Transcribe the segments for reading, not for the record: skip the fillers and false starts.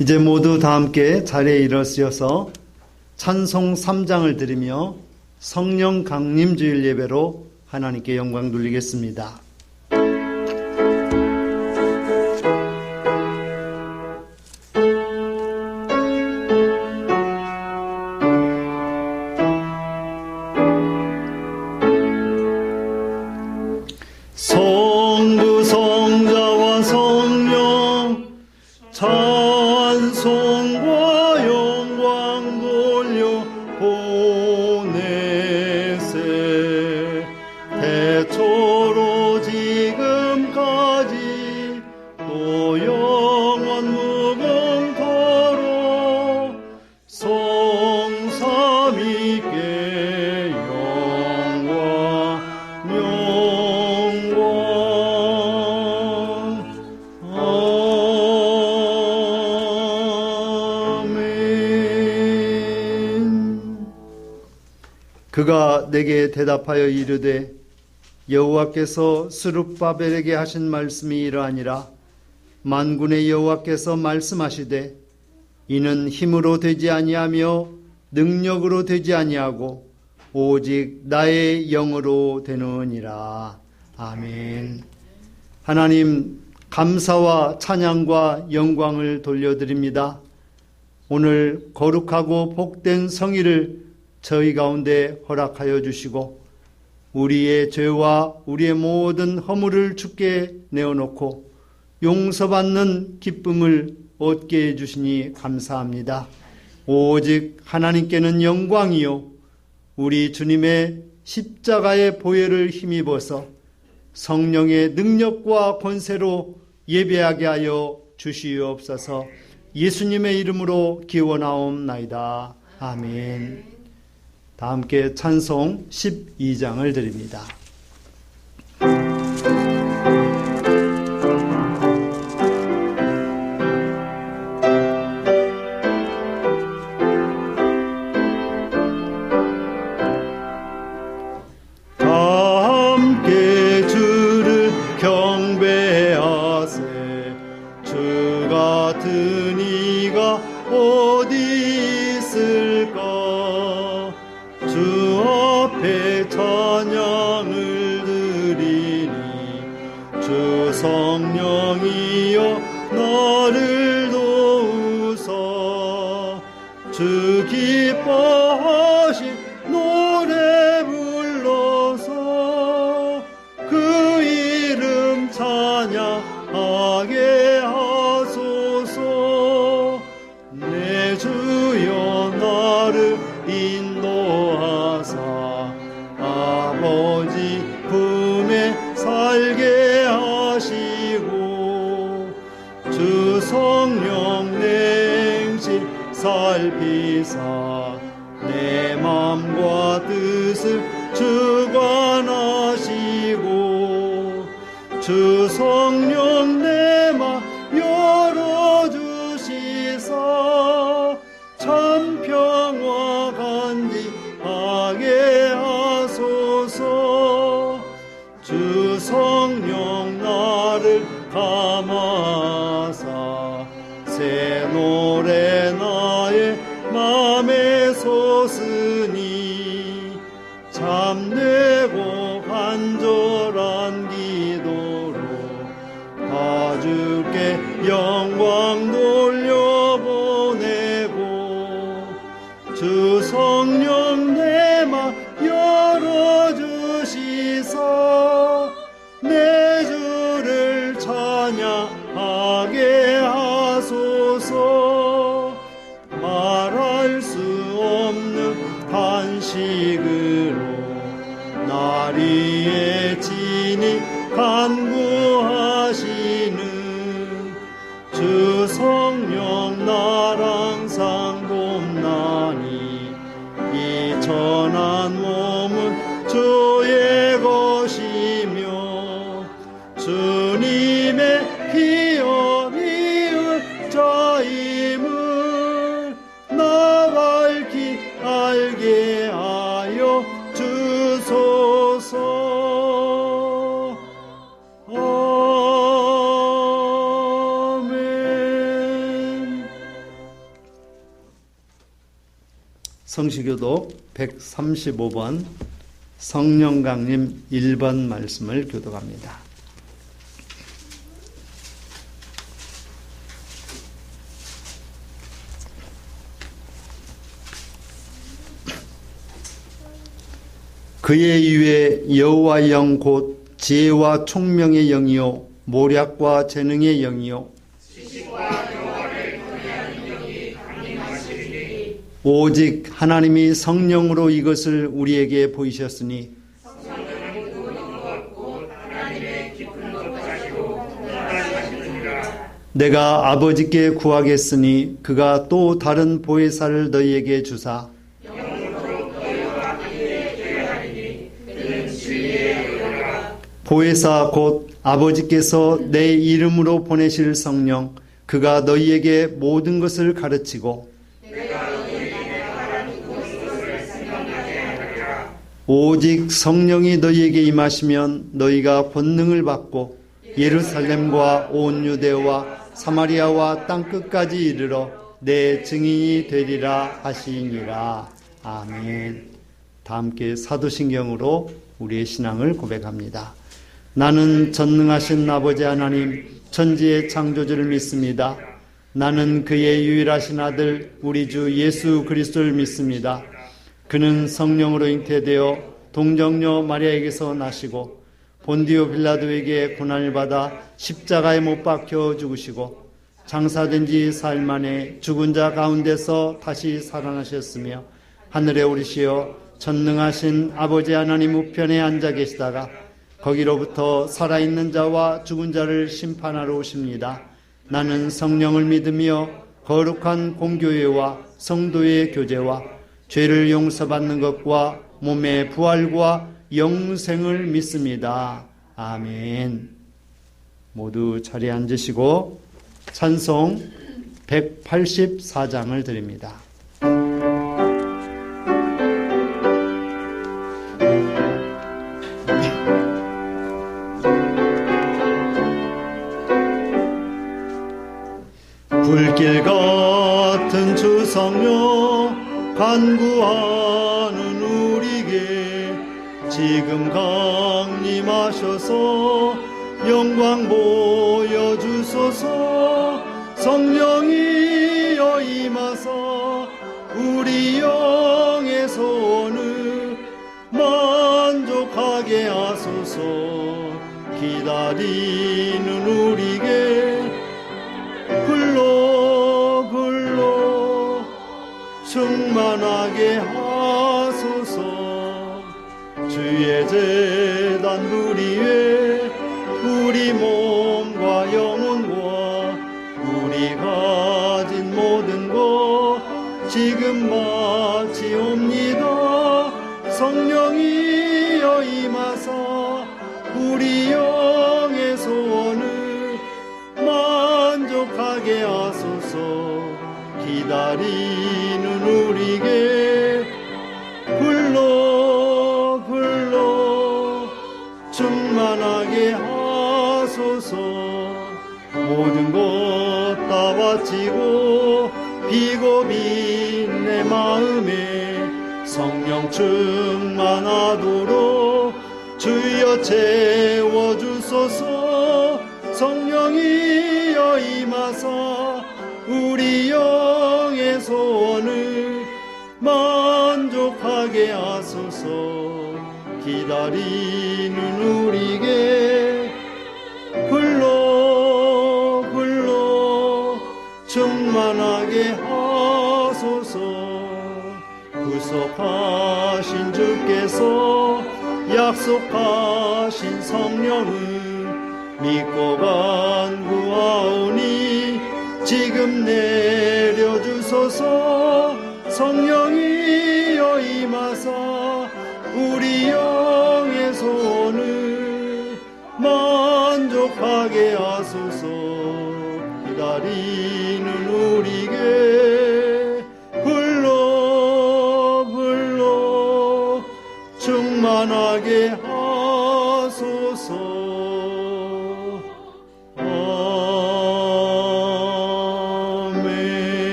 이제 모두 다 함께 자리에 일어서셔서 찬송 3장을 드리며 성령 강림주일 예배로 하나님께 영광 돌리겠습니다. 성부 성자와 성령 찬송과 영광 돌려 보내세. 태초로 지금까지 또 영원 무궁토록 성삼위께 영광 그가 내게 대답하여 이르되 여호와께서 스룹바벨에게 하신 말씀이 이러하니라. 만군의 여호와께서 말씀하시되 이는 힘으로 되지 아니하며 능력으로 되지 아니하고 오직 나의 영으로 되느니라. 아멘. 하나님, 감사와 찬양과 영광을 돌려드립니다. 오늘 거룩하고 복된 성일을 저희 가운데 허락하여 주시고 우리의 죄와 우리의 모든 허물을 주께 내어놓고 용서받는 기쁨을 얻게 해주시니 감사합니다. 오직 하나님께는 영광이요 우리 주님의 십자가의 보혈을 힘입어서 성령의 능력과 권세로 예배하게 하여 주시옵소서. 예수님의 이름으로 기원하옵나이다. 아멘. 다 함께 찬송 12장을 드립니다. 다 함께 주를 경배하세. 주 같은 이가 어디 있을까. 주 앞에 찬양을 드리니 주 성령이여 나를 도우사. 주 기뻐하신 노래 불러서 그 이름 찬양하게 하소서. 내 주여 나를 인도하사 아버지 품에 살게 하시고 주 성령 냉실 살피사 내 맘과 뜻을 주관하시고 주 성령 내 맘 열어주시사 참 평화 간직하게 하소서. 주 성령 나를 감하사 새 노래 나의 맘에 솟으니 참되고 간절한 기도로 다 주께 영광 돌려보내고 주 성령 내 맘 열어주시사 내 주를 찬양하게 하소서. 말할 수 없는 탄식으로 날 위해 친히 간구하시는 주 성령 날 항상 돕나니 이 천한 몸은 주의 것이며 주님의 기업 이을 자임을 나 밝히 알게 하여 주소서. 아멘. 성시교독 135번 성령 강림 1번 말씀을 교독합니다. 그의 이외 여호와의 영 곧 지혜와 총명의 영이요 모략과 재능의 영이요 오직 하나님이 성령으로 이것을 우리에게 보이셨으니 내가 아버지께 구하겠으니 그가 또 다른 보혜사를 너희에게 주사 보혜사 곧 아버지께서 내 이름으로 보내실 성령 그가 너희에게 모든 것을 가르치고 오직 성령이 너희에게 임하시면 너희가 권능을 받고 예루살렘과 온 유대와 사마리아와 땅끝까지 이르러 내 증인이 되리라 하시니라. 아멘. 다 함께 사도신경으로 우리의 신앙을 고백합니다. 나는 전능하신 아버지 하나님 천지의 창조주를 믿습니다. 나는 그의 유일하신 아들 우리 주 예수 그리스도를 믿습니다. 그는 성령으로 잉태되어 동정녀 마리아에게서 나시고 본디오 빌라도에게 고난을 받아 십자가에 못 박혀 죽으시고 장사된 지 사흘 만에 죽은 자 가운데서 다시 살아나셨으며 하늘에 오르시어 전능하신 아버지 하나님 우편에 앉아 계시다가 거기로부터 살아있는 자와 죽은 자를 심판하러 오십니다. 나는 성령을 믿으며 거룩한 공교회와 성도의 교제와 죄를 용서받는 것과 몸의 부활과 영생을 믿습니다. 아멘. 모두 자리에 앉으시고 찬송 184장을 드립니다. 불길 같은 주 성령 간구하는 우리에게 지금 강림하셔서 영광 보여주소서. 성령이여 임하사 우리 영의 소원을 만족하게 하소서. 기다리는 우리에게 불러 충만하게 하소서. 주의 제단 불 위에 우리 몸과 영혼과 우리 가진 모든 것 지금 바치옵니다. 성령이여 임하사 우리 영의 소원을 만족하게 하소서. 기다리는 우리에게 불러 충만하게 하소서. 모든 것 다 바치고 비고빈 내 마음에 성령 충만하도록 주여 채워주소서. 성령이여 임하사 우리 영의 소원을 만족하게 하소서. 기다리는 우리에게 불러 충만하게 하소서. 구속하신 주께서 약속하신 성령은 믿고 간구하오니 지금 내려주소서. 성령이여 임하사 우리 영의 소원을 만족하게 하소서. 기다리는 우리에게 불러 충만하게 하소서.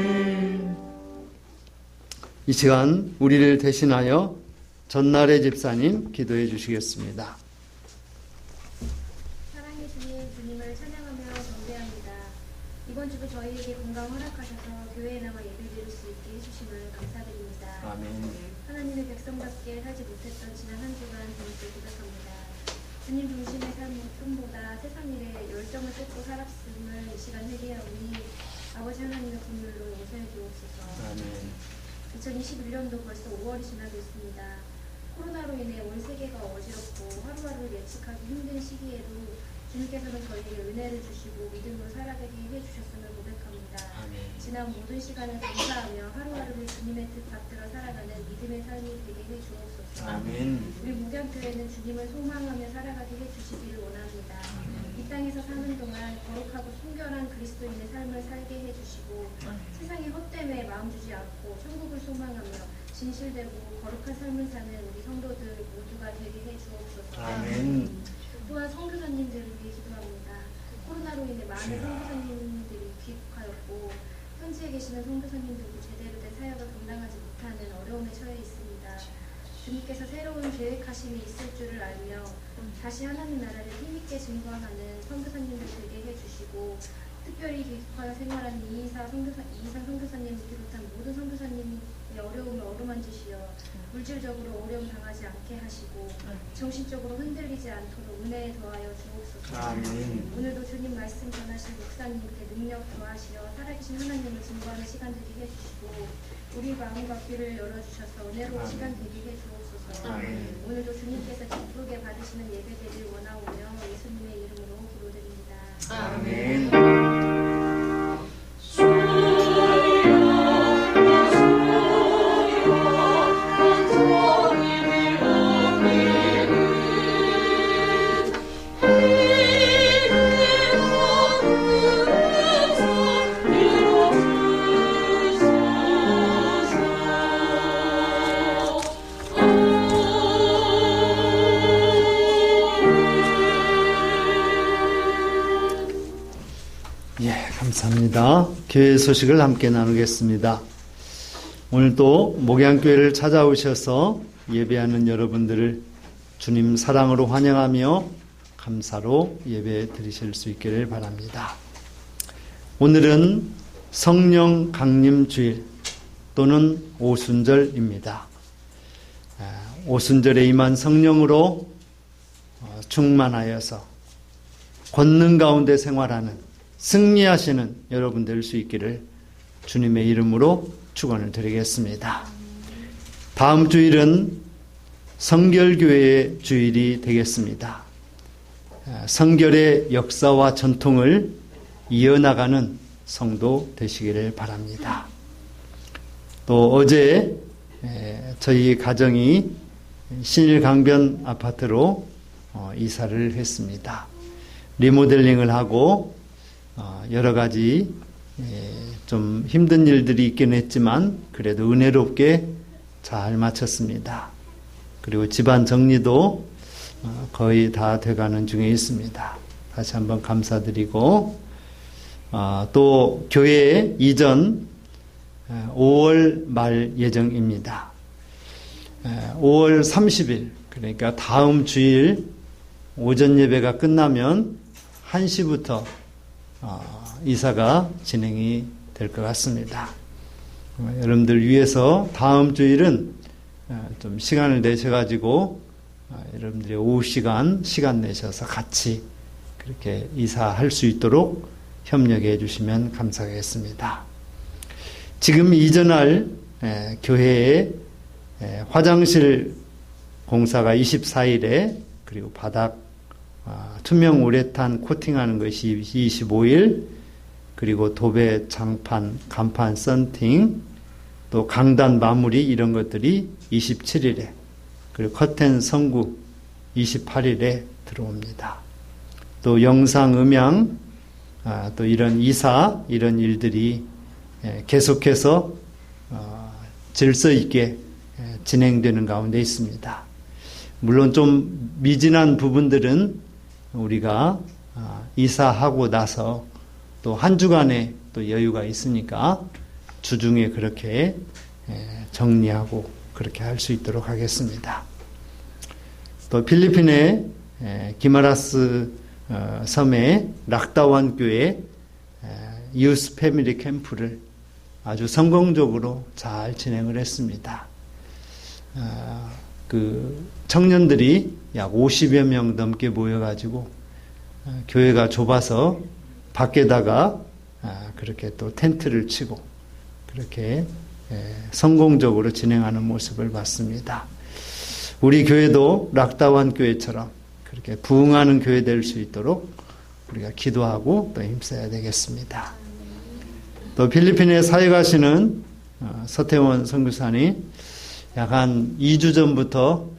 아멘. 이 시간 우리를 대신하여 전날의 집사님 기도해 주시겠습니다. 사랑의 주님, 주님을 찬양하며 경배합니다. 이번 주도 저희에게 건강 허락하셔서 교회에 나와 예배드릴 수 있게 해주심을 감사드립니다. 아멘. 하나님의 백성답게 살지 못했던 지난 한 주간 주님께 고백합니다. 주님 중심의 삶보다 세상 일에 열정을 쏟고 살았음을 이 시간 회개하오니 아버지 하나님의 분율로 용서해 주옵소서. 아멘. 2021년도 벌써 5월이 지나고 있습니다. 코로나로 인해 온 세계가 어지럽고 하루하루를 예측하기 힘든 시기에도 주님께서는 저희에게 은혜를 주시고 믿음으로 살아가게 해주셨음을 고백합니다. 아멘. 지난 모든 시간을 감사하며 하루하루를 주님의 뜻 받들어 살아가는 믿음의 삶이 되게 해주옵소서. 아멘. 우리 목양교회는 주님을 소망하며 살아가게 해주시기를 원합니다. 이 땅에서 사는 동안 거룩하고 순결한 그리스도인의 삶을 살게 해주시고 세상의 헛됨에 마음 주지 않고 천국을 소망하며 진실되고 거룩한 삶을 사는 우리 성도들 모두가 되게 해주옵소서. 아멘. 또한 선교사님들을 위해 기도합니다. 코로나로 인해 많은 선교사님들이 귀국하였고 현지에 계시는 선교사님들도 제대로 된 사역을 감당하지 못하는 어려움에 처해 있습니다. 주님께서 새로운 계획하심이 있을 줄을 알며 다시 하나님 나라를 힘있게 증거하는 선교사님들 되게 해주시고 특별히 귀국하여 생활하는 이이상 선교사님을 비롯한 모든 선교사님의 어려움을 어루만지시어 물질적으로 어려움 당하지 않게 하시고 정신적으로 흔들리지 않도록 은혜에 더하여 주옵소서. 아멘. 오늘도 주님 말씀 전하신 목사님께 능력 더하시어 살아계신 하나님을 증거하는 시간 되게 해주시고 우리 마음과 귀를 열어주셔서 은혜로운 시간 되게 해주옵소서. 아멘. 오늘도 주님께서 기쁘게 받으시는 예배되길 원하오며 예수님의 이름으로 기도드립니다. 아멘. 감사합니다. 교회 소식을 함께 나누겠습니다. 오늘도 목양교회를 찾아오셔서 예배하는 여러분들을 주님 사랑으로 환영하며 감사로 예배 드리실 수 있기를 바랍니다. 오늘은 성령 강림 주일 또는 오순절입니다. 오순절에 임한 성령으로 충만하여서 권능 가운데 생활하는 승리하시는 여러분 될 수 있기를 주님의 이름으로 축원을 드리겠습니다. 다음 주일은 성결교회의 주일이 되겠습니다. 성결의 역사와 전통을 이어나가는 성도 되시기를 바랍니다. 또 어제 저희 가정이 신일강변 아파트로 이사를 했습니다. 리모델링을 하고 여러 가지 좀 힘든 일들이 있긴 했지만 그래도 은혜롭게 잘 마쳤습니다. 그리고 집안 정리도 거의 다 돼가는 중에 있습니다. 다시 한번 감사드리고 또 교회 이전 5월 말 예정입니다. 5월 30일 그러니까 다음 주일 오전 예배가 끝나면 1시부터 이사가 진행이 될 것 같습니다. 여러분들 위해서 다음 주일은 좀 시간을 내셔가지고 여러분들이 오후 시간 내셔서 같이 그렇게 이사할 수 있도록 협력해 주시면 감사하겠습니다. 지금 이전할 교회의 화장실 공사가 24일에 그리고 바닥 투명 우레탄 코팅하는 것이 25일, 그리고 도배 장판, 간판 썬팅, 또 강단 마무리 이런 것들이 27일에, 그리고 커튼 성구 28일에 들어옵니다. 또 영상, 음향, 또 이런 이사, 이런 일들이 계속해서 질서 있게 진행되는 가운데 있습니다. 물론 좀 미진한 부분들은 우리가 이사하고 나서 또 한 주간의 또 여유가 있으니까 주중에 그렇게 정리하고 그렇게 할 수 있도록 하겠습니다. 또 필리핀의 기마라스 섬의 락다완 교회 유스 패밀리 캠프를 아주 성공적으로 잘 진행을 했습니다. 그 청년들이 약 50여 명 넘게 모여가지고 교회가 좁아서 밖에다가 그렇게 또 텐트를 치고 그렇게 성공적으로 진행하는 모습을 봤습니다. 우리 교회도 락다완 교회처럼 그렇게 부흥하는 교회 될 수 있도록 우리가 기도하고 또 힘써야 되겠습니다. 또 필리핀에 사회 가시는 서태원 선교사님 약 한 2주 전부터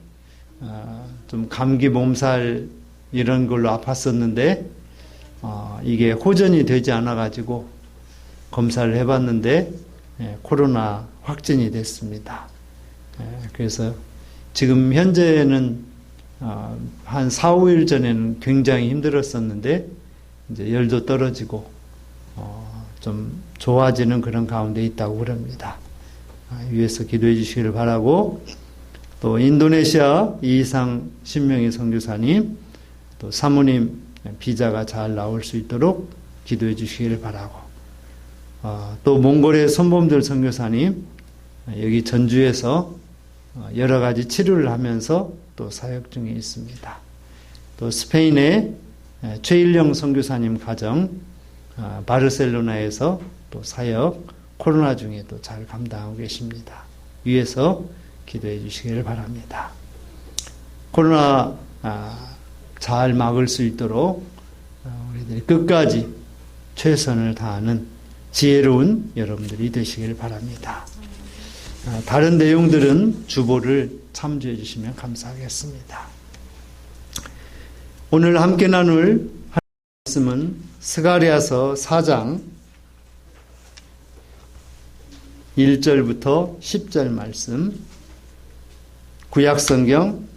좀 감기 몸살 이런 걸로 아팠었는데 이게 호전이 되지 않아 가지고 검사를 해봤는데 코로나 확진이 됐습니다. 그래서 지금 현재는 한 4, 5일 전에는 굉장히 힘들었었는데 이제 열도 떨어지고 좀 좋아지는 그런 가운데 있다고 그럽니다. 위에서 기도해 주시기를 바라고, 또 인도네시아 이상 신명희 선교사님, 또 사모님 비자가 잘 나올 수 있도록 기도해 주시기를 바라고, 또 몽골의 손범들 선교사님 여기 전주에서 여러 가지 치료를 하면서 또 사역 중에 있습니다. 또 스페인의 최일령 선교사님 가정 바르셀로나에서 또 사역 코로나 중에 또 잘 감당하고 계십니다. 위에서 기도해 주시기를 바랍니다. 코로나 잘 막을 수 있도록 우리들이 끝까지 최선을 다하는 지혜로운 여러분들이 되시길 바랍니다. 다른 내용들은 주보를 참조해 주시면 감사하겠습니다. 오늘 함께 나눌 말씀은 스가랴서 4장 1절부터 10절 말씀, 구약성경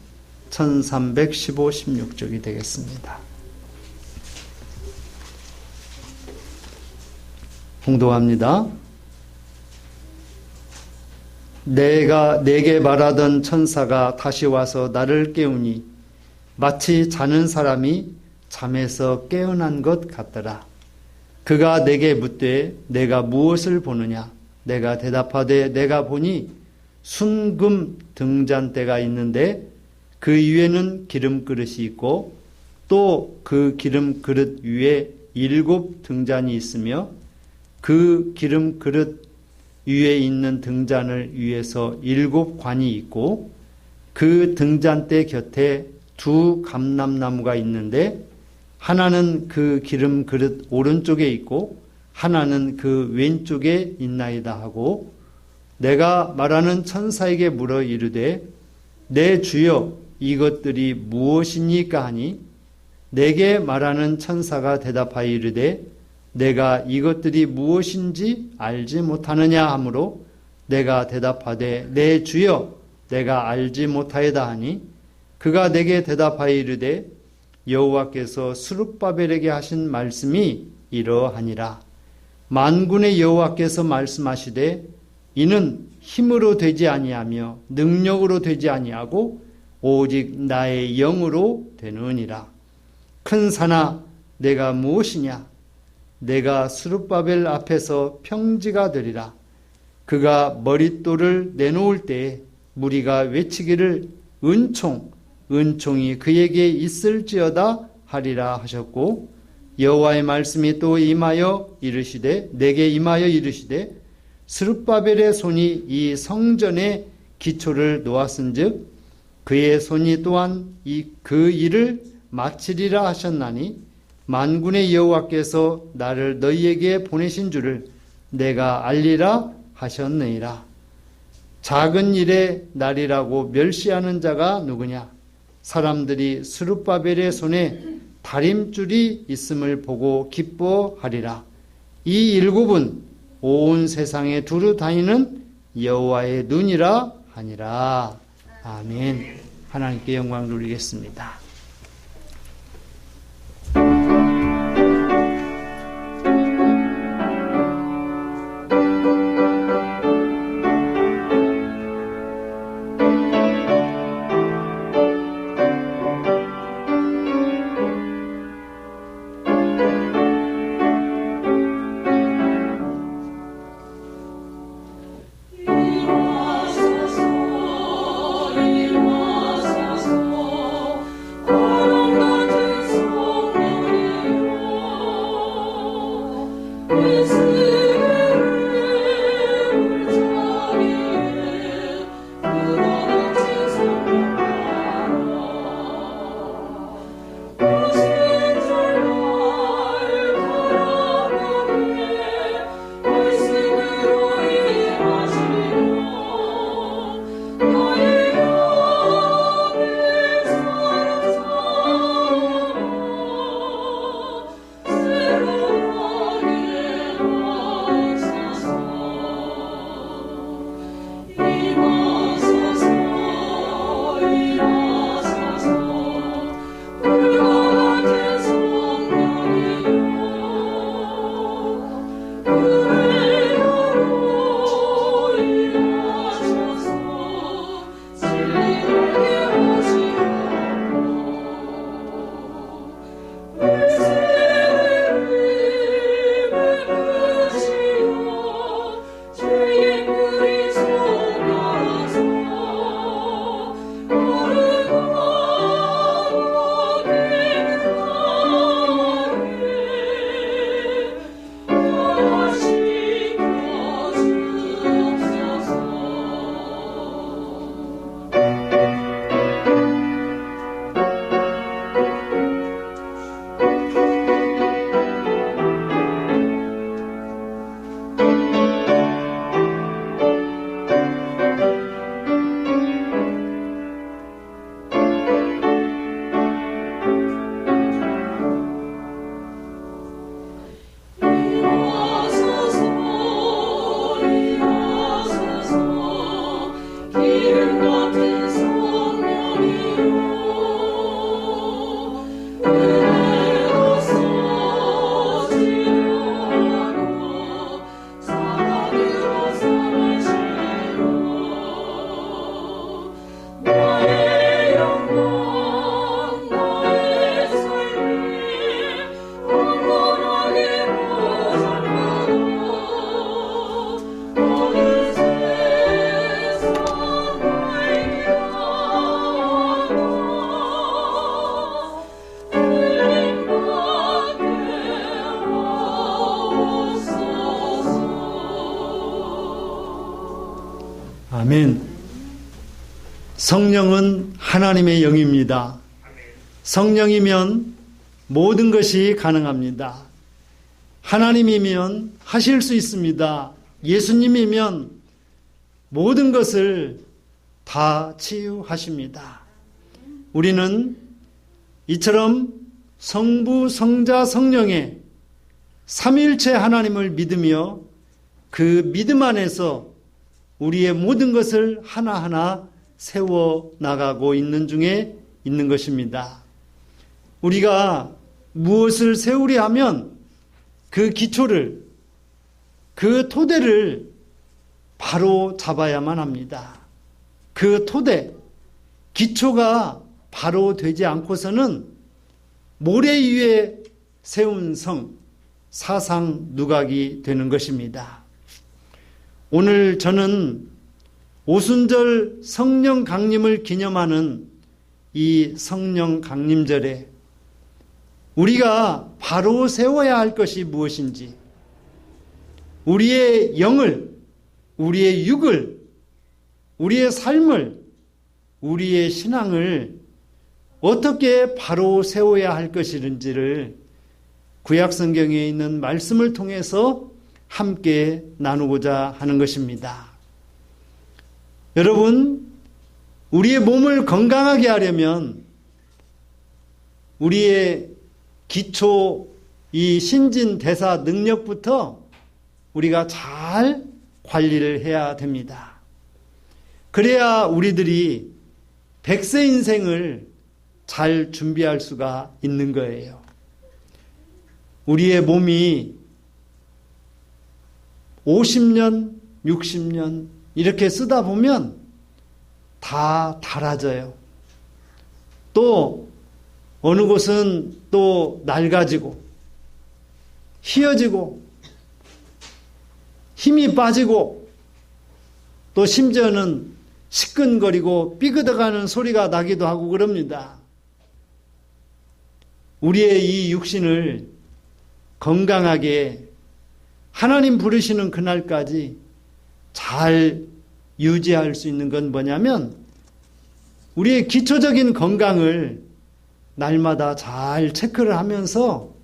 1315, 16쪽이 되겠습니다. 봉독합니다. 내게 말하던 천사가 다시 와서 나를 깨우니 마치 자는 사람이 잠에서 깨어난 것 같더라. 그가 내게 묻되 내가 무엇을 보느냐? 내가 대답하되 내가 보니 순금 등잔대가 있는데 그 위에는 기름 그릇이 있고 또 그 기름 그릇 위에 7 등잔이 있으며 그 기름 그릇 위에 있는 등잔을 위에서 7 관이 있고 그 등잔대 곁에 2 감람나무가 있는데 하나는 그 기름 그릇 오른쪽에 있고 하나는 그 왼쪽에 있나이다 하고, 내가 말하는 천사에게 물어 이르되 내 주여 이것들이 무엇이니까 하니, 내게 말하는 천사가 대답하여 이르되 내가 이것들이 무엇인지 알지 못하느냐 하므로 내가 대답하되 내 주여 내가 알지 못하여다 하니, 그가 내게 대답하여 이르되 여호와께서 스룹바벨에게 하신 말씀이 이러하니라. 만군의 여호와께서 말씀하시되 이는 힘으로 되지 아니하며 능력으로 되지 아니하고 오직 나의 영으로 되느니라. 큰 산아 내가 무엇이냐? 내가 스룹바벨 앞에서 평지가 되리라. 그가 머릿돌을 내놓을 때에 무리가 외치기를 은총이 그에게 있을지어다 하리라 하셨고, 여호와의 말씀이 또 내게 임하여 이르시되 스룹바벨의 손이 이 성전의 기초를 놓았은즉 그의 손이 또한 그 일을 마치리라 하셨나니, 만군의 여호와께서 나를 너희에게 보내신 줄을 내가 알리라 하셨느니라. 작은 일의 날이라고 멸시하는 자가 누구냐? 사람들이 스룹바벨의 손에 다림줄이 있음을 보고 기뻐하리라. 이 7은 온 세상에 두루 다니는 여호와의 눈이라 하니라. 아멘. 하나님께 영광 돌리겠습니다. 아멘. 성령은 하나님의 영입니다. 성령이면 모든 것이 가능합니다. 하나님이면 하실 수 있습니다. 예수님이면 모든 것을 다 치유하십니다. 우리는 이처럼 성부, 성자, 성령의 삼위일체 하나님을 믿으며 그 믿음 안에서 우리의 모든 것을 하나하나 세워 나가고 있는 중에 있는 것입니다. 우리가 무엇을 세우려 하면 그 기초를, 그 토대를 바로 잡아야만 합니다. 그 토대, 기초가 바로 되지 않고서는 모래 위에 세운 성, 사상 누각이 되는 것입니다. 오늘 저는 오순절 성령 강림을 기념하는 이 성령 강림절에 우리가 바로 세워야 할 것이 무엇인지, 우리의 영을, 우리의 육을, 우리의 삶을, 우리의 신앙을 어떻게 바로 세워야 할 것인지를 구약성경에 있는 말씀을 통해서 함께 나누고자 하는 것입니다. 여러분, 우리의 몸을 건강하게 하려면 우리의 기초 이 신진대사 능력부터 우리가 잘 관리를 해야 됩니다. 그래야 우리들이 100세 인생을 잘 준비할 수가 있는 거예요. 우리의 몸이 50년, 60년 이렇게 쓰다 보면 다 닳아져요. 또 어느 곳은 또 낡아지고 희어지고 힘이 빠지고 또 심지어는 시끈거리고 삐그덕하는 소리가 나기도 하고 그럽니다. 우리의 이 육신을 건강하게 하나님 부르시는 그날까지 잘 유지할 수 있는 건 뭐냐면 우리의 기초적인 건강을 날마다 잘 체크를 하면서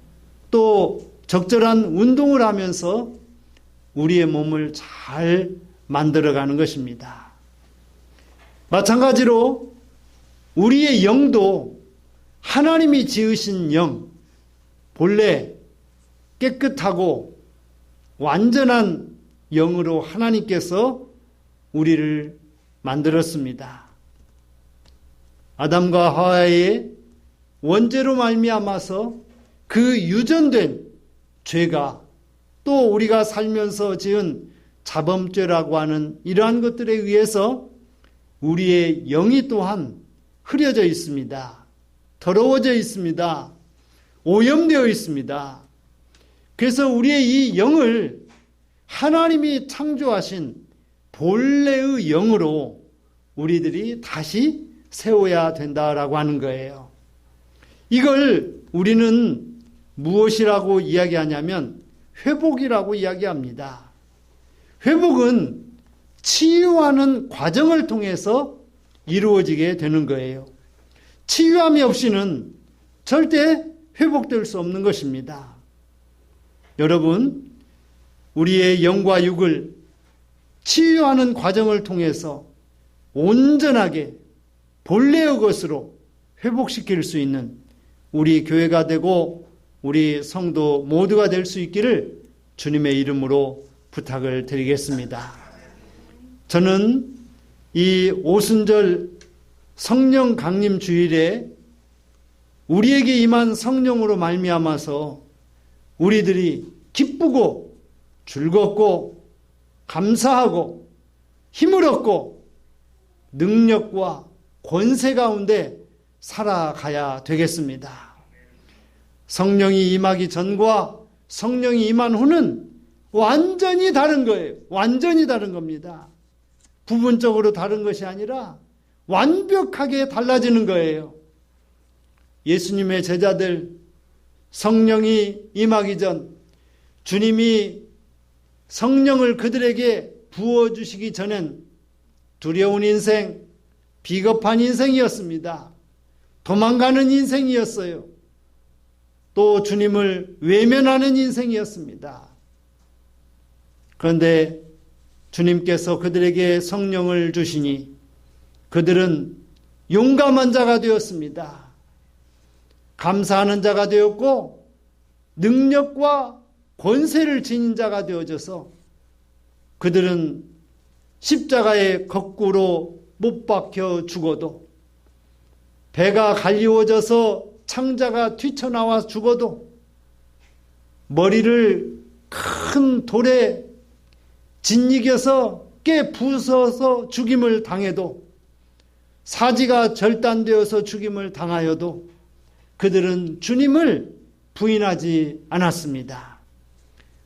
또 적절한 운동을 하면서 우리의 몸을 잘 만들어가는 것입니다. 마찬가지로 우리의 영도 하나님이 지으신 영, 본래 깨끗하고 완전한 영으로 하나님께서 우리를 만들었습니다. 아담과 하와의 원죄로 말미암아서 그 유전된 죄가 또 우리가 살면서 지은 자범죄라고 하는 이러한 것들에 의해서 우리의 영이 또한 흐려져 있습니다. 더러워져 있습니다. 오염되어 있습니다. 그래서 우리의 이 영을 하나님이 창조하신 본래의 영으로 우리들이 다시 세워야 된다라고 하는 거예요. 이걸 우리는 무엇이라고 이야기하냐면 회복이라고 이야기합니다. 회복은 치유하는 과정을 통해서 이루어지게 되는 거예요. 치유함이 없이는 절대 회복될 수 없는 것입니다. 여러분, 우리의 영과 육을 치유하는 과정을 통해서 온전하게 본래의 것으로 회복시킬 수 있는 우리 교회가 되고 우리 성도 모두가 될 수 있기를 주님의 이름으로 부탁을 드리겠습니다. 저는 이 오순절 성령 강림 주일에 우리에게 임한 성령으로 말미암아서 우리들이 기쁘고 즐겁고 감사하고 힘을 얻고 능력과 권세 가운데 살아가야 되겠습니다. 성령이 임하기 전과 성령이 임한 후는 완전히 다른 거예요. 완전히 다른 겁니다. 부분적으로 다른 것이 아니라 완벽하게 달라지는 거예요. 예수님의 제자들 성령이 임하기 전 주님이 성령을 그들에게 부어주시기 전엔 두려운 인생, 비겁한 인생이었습니다. 도망가는 인생이었어요. 또 주님을 외면하는 인생이었습니다. 그런데 주님께서 그들에게 성령을 주시니 그들은 용감한 자가 되었습니다. 감사하는 자가 되었고 능력과 권세를 지닌 자가 되어져서 그들은 십자가에 거꾸로 못 박혀 죽어도 배가 갈리워져서 창자가 튀쳐나와 죽어도 머리를 큰 돌에 짓이겨서 깨 부숴서 죽임을 당해도 사지가 절단되어서 죽임을 당하여도 그들은 주님을 부인하지 않았습니다.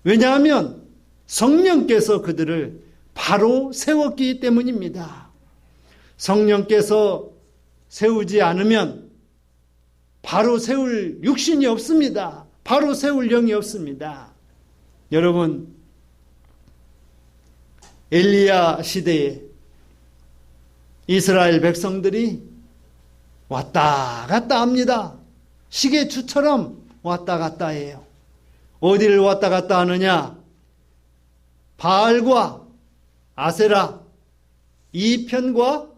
왜냐하면 성령께서 그들을 바로 세웠기 때문입니다. 성령께서 세우지 않으면 바로 세울 육신이 없습니다. 바로 세울 영이 없습니다. 여러분, 엘리야 시대에 이스라엘 백성들이 왔다 갔다 합니다. 시계추처럼 왔다 갔다 해요. 어디를 왔다 갔다 하느냐? 바알과 아세라 이 편과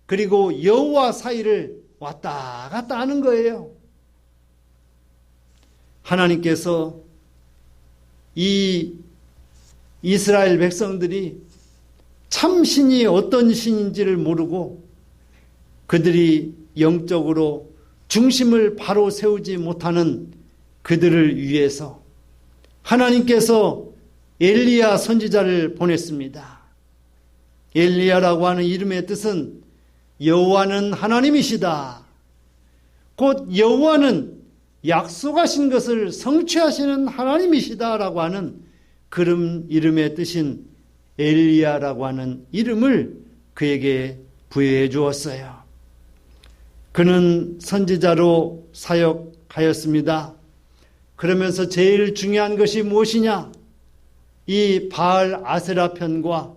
그리고 여호와 사이를 왔다 갔다 하는 거예요. 하나님께서 이 이스라엘 백성들이 참 신이 어떤 신인지를 모르고 그들이 영적으로 중심을 바로 세우지 못하는 그들을 위해서 하나님께서 엘리야 선지자를 보냈습니다. 엘리야라고 하는 이름의 뜻은 여호와는 하나님이시다. 곧 여호와는 약속하신 것을 성취하시는 하나님이시다라고 하는 그런 이름의 뜻인 엘리야라고 하는 이름을 그에게 부여해 주었어요. 그는 선지자로 사역하였습니다. 그러면서 제일 중요한 것이 무엇이냐? 이 바알 아세라 편과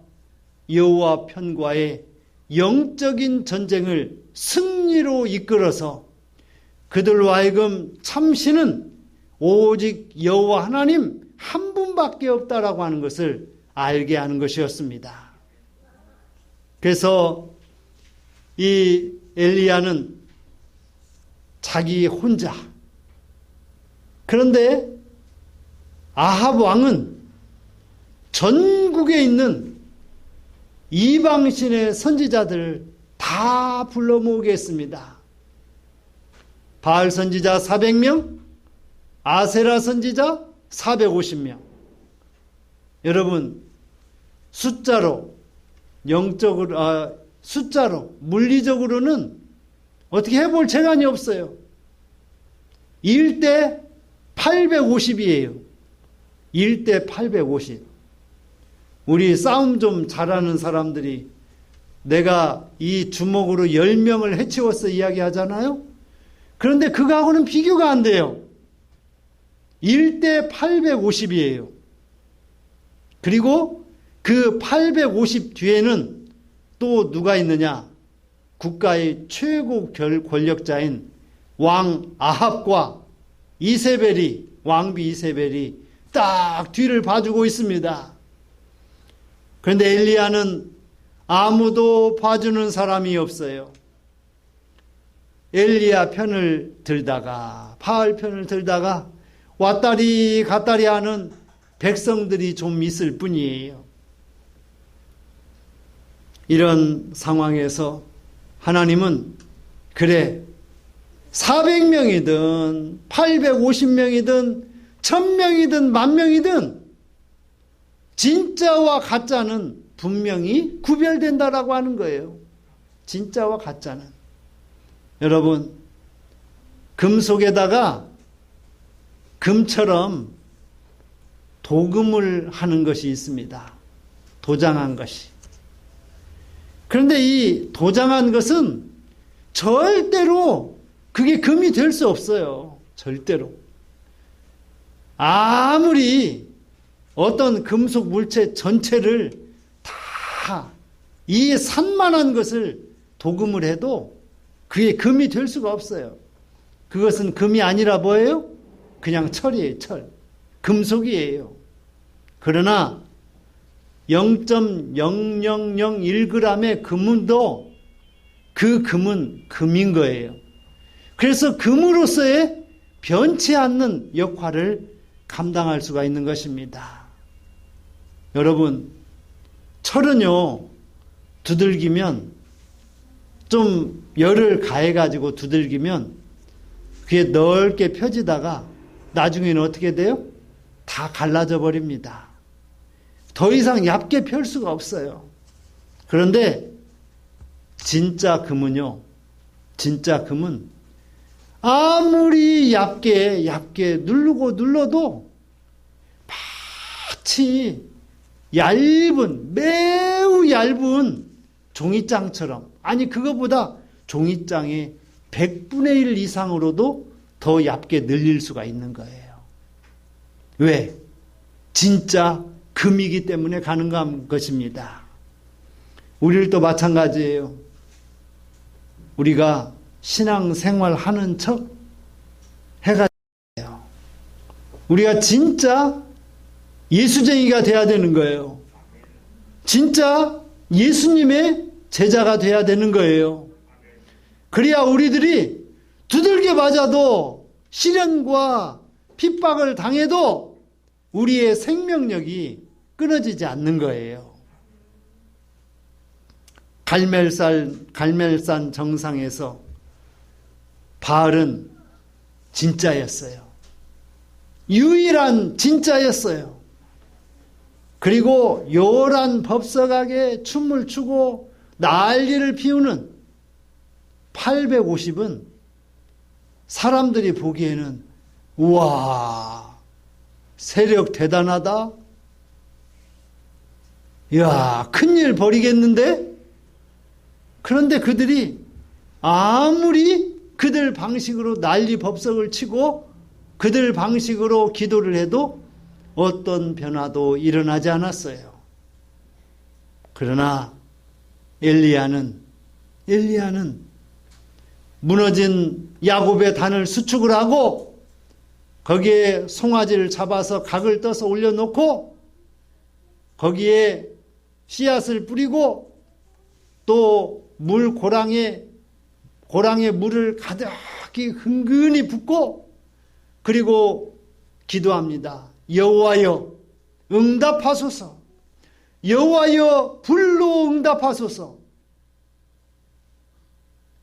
여호와 편과의 영적인 전쟁을 승리로 이끌어서 그들로 하여금 참신은 오직 여호와 하나님 한 분밖에 없다라고 하는 것을 알게 하는 것이었습니다. 그래서 이 엘리야는 자기 혼자, 그런데 아합 왕은 전국에 있는 이방신의 선지자들을 다 불러 모으겠습니다. 바알 선지자 400명, 아세라 선지자 450명. 여러분, 숫자로, 물리적으로는 어떻게 해볼 재간이 없어요. 1대 850이에요. 1대 850. 우리 싸움 좀 잘하는 사람들이 내가 이 주먹으로 10명을 해치웠어 이야기하잖아요. 그런데 그거하고는 비교가 안 돼요. 1대 850이에요. 그리고 그 850 뒤에는 또 누가 있느냐? 국가의 최고 권력자인 왕 아합과 이세벨이, 왕비 이세벨이 딱 뒤를 봐주고 있습니다. 그런데 엘리야는 아무도 봐주는 사람이 없어요. 엘리야 편을 들다가, 바알 편을 들다가 왔다리 갔다리 하는 백성들이 좀 있을 뿐이에요. 이런 상황에서 하나님은 그래 400명이든 850명이든 1000명이든 10,000명이든 진짜와 가짜는 분명히 구별된다라고 하는 거예요. 진짜와 가짜는. 여러분, 금속에다가 금처럼 도금을 하는 것이 있습니다. 도장한 것이. 그런데 이 도장한 것은 절대로 그게 금이 될 수 없어요. 절대로. 아무리 어떤 금속 물체 전체를 다 이 산만한 것을 도금을 해도 그게 금이 될 수가 없어요. 그것은 금이 아니라 뭐예요? 그냥 철이에요, 철. 금속이에요. 그러나 0.0001g의 금도 그 금은 금인 거예요. 그래서 금으로서의 변치 않는 역할을 감당할 수가 있는 것입니다. 여러분, 철은요, 두들기면 좀 열을 가해가지고 두들기면 그게 넓게 펴지다가 나중에는 어떻게 돼요? 다 갈라져 버립니다. 더 이상 얇게 펼 수가 없어요. 그런데 진짜 금은요, 진짜 금은 아무리 얇게 누르고 눌러도 마치 매우 얇은 종이장처럼, 아니 그거보다 종이장의 100분의 1 이상으로도 더 얇게 늘릴 수가 있는 거예요. 왜? 진짜 금이기 때문에 가능한 것입니다. 우리도 마찬가지예요. 우리가 신앙생활 하는 척 해가지고 우리가 진짜 예수쟁이가 돼야 되는 거예요. 진짜 예수님의 제자가 돼야 되는 거예요. 그래야 우리들이 두들겨 맞아도 시련과 핍박을 당해도 우리의 생명력이 끊어지지 않는 거예요. 갈멜산 정상에서 바알은 진짜였어요. 유일한 진짜였어요. 그리고 요란 법석하게 춤을 추고 난리를 피우는 850은 사람들이 보기에는 우와, 세력 대단하다. 이야, 큰일 벌이겠는데? 그런데 그들이 아무리 그들 방식으로 난리 법석을 치고 그들 방식으로 기도를 해도 어떤 변화도 일어나지 않았어요. 그러나 엘리야는 무너진 야곱의 단을 수축을 하고 거기에 송아지를 잡아서 각을 떠서 올려놓고 거기에 씨앗을 뿌리고 또 고랑에 물을 가득히 흥건히 붓고 그리고 기도합니다. 여호와여 응답하소서. 여호와여 불로 응답하소서.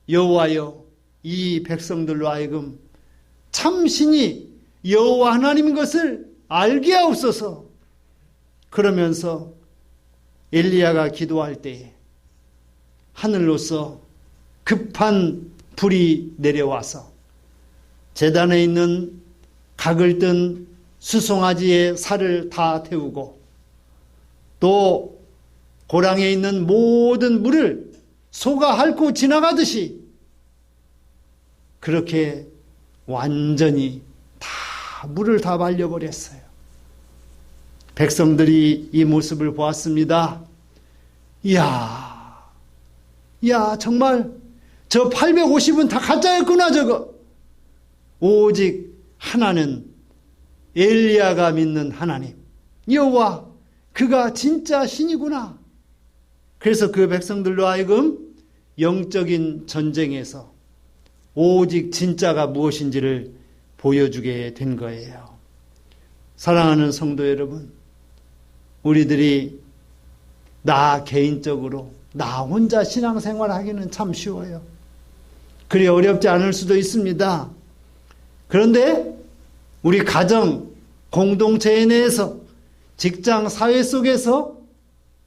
여호와여 이 백성들로 하여금 참신이 여호와 하나님인 것을 알게 하옵소서. 그러면서 엘리야가 기도할 때에 하늘로서 급한 불이 내려와서 제단에 있는 각을 뜬 수송아지의 살을 다 태우고 또 고랑에 있는 모든 물을 소가 핥고 지나가듯이 그렇게 완전히 다 물을 다 말려버렸어요. 백성들이 이 모습을 보았습니다. 이야 정말 저 850은 다 가짜였구나 저거. 오직 하나는 엘리야가 믿는 하나님 여호와 그가 진짜 신이구나. 그래서 그 백성들로 하여금 영적인 전쟁에서 오직 진짜가 무엇인지를 보여주게 된 거예요. 사랑하는 성도 여러분, 우리들이 나 개인적으로 나 혼자 신앙생활하기는 참 쉬워요. 그리 어렵지 않을 수도 있습니다. 그런데 우리 가정, 공동체 내에서 직장, 사회 속에서